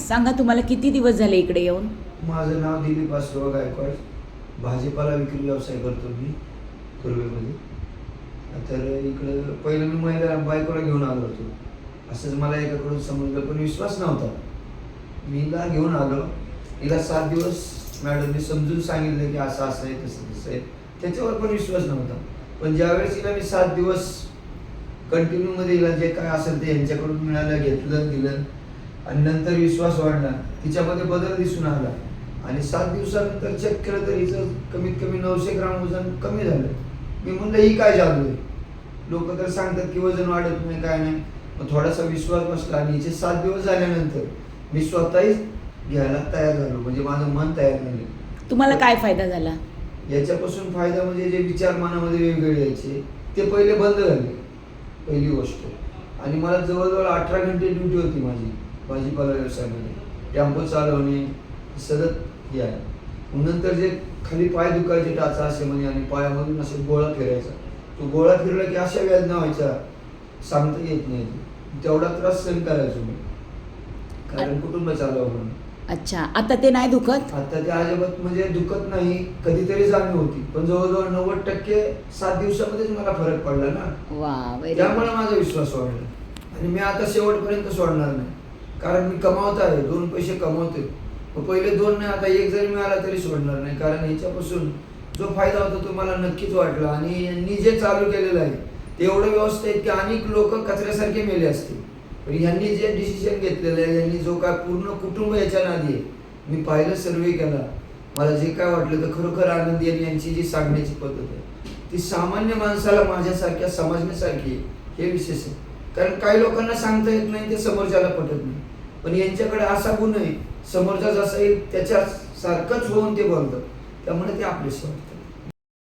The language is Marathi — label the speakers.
Speaker 1: सांगा, तुम्हाला किती दिवस झाले इकडे येऊन?
Speaker 2: माझं नाव दिलीप आसराव गायकवाड. भाजीपाला विक्री व्यवसाय करतो मी पूर्वेमध्ये. तर इकडं पहिलं मी महिला बायकोला घेऊन आलो होतो. असंच मला एकाकडून समजलं, पण विश्वास नव्हता. मी हिला घेऊन आलो. हिला 7 दिवस मॅडमने समजून सांगितलं की असं असं आहे, तसं तसं आहे. त्याच्यावर पण विश्वास नव्हता. पण ज्यावेळेस हिला मी 7 दिवस कंटिन्यूमध्ये हिला जे काय असेल ते यांच्याकडून मिळालं, घेतलं, दिलं आणि नंतर विश्वास वाढला. तिच्यामध्ये बदल दिसून आला आणि 7 दिवसानंतर चेक केलं तर हिचं कमीत कमी 900 ग्राम वजन कमी झालं. मी म्हणलं ही काय जादू आहे? लोक तर सांगतात की वजन वाढत नाही, काय नाही. मग थोडासा विश्वास बसला आणि हिचे 7 दिवस झाल्यानंतर मी स्वतःही घ्यायला तयार झालो. म्हणजे माझं मन तयार झालं.
Speaker 1: तुम्हाला काय फायदा झाला?
Speaker 2: याच्यापासून फायदा म्हणजे जे विचार मनामध्ये वेगवेगळे यायचे ते पहिले बंद झाले, पहिली गोष्ट. आणि मला जवळजवळ 18 घंटे ड्युटी होती माझी भाजीपाला व्यवसायामध्ये. टेम्पो चालवणे सतत हे आहे. नंतर जे खाली पाय दुखायचे, टाचा असे म्हणे आणि पायामधून असे गोळा फिरायचा. तो गोळा फिरला की अशा वेदना व्हायच्या सांगता येत नाही. तेवढा त्रास सहन करायचो मी, कारण कुटुंब चालवा म्हणून.
Speaker 1: अच्छा, आता ते नाही दुखत?
Speaker 2: आता ते अजिबात म्हणजे दुखत नाही. कधीतरी जाणीव होती, पण जवळजवळ 90% 7 दिवसामध्येच मला फरक पडला ना.
Speaker 1: वा,
Speaker 2: त्यामुळे माझा विश्वास वाढला. आणि मी आता शेवटपर्यंत सोडणार नाही, कारण मी कमावत आहे, 2 पैसे कमवते. पहिले 2 नाही, आता 1 जरी मिळाला तरी सोडणार नाही. कारण ह्याच्यापासून जो फायदा होता तो मला नक्कीच वाटला. आणि यांनी जे चालू केलेलं आहे ते एवढं व्यवस्थित आहे की अनेक लोक कचऱ्यासारखे मेले असते. पण यांनी जे डिसिजन घेतलेलं आहे, यांनी जो काय पूर्ण कुटुंब याच्या नादी आहे. मी पाहिलं, सर्वे केला, मला जे काय वाटलं तर खरोखर आनंदी. आणि यांची जी सांगण्याची पद्धत आहे ती सामान्य माणसाला माझ्यासारख्या समजण्यासारखी आहे. हे विशेष आहे. कारण काही लोकांना सांगता येत नाही, ते समोरच्याला पटत नाही. पण यांच्याकडे असा गुण आहे, समोरचा जसा येईल त्याच्या सारखंच होऊन ते बोलतात. त्यामुळे ते आपलेच वाटतं.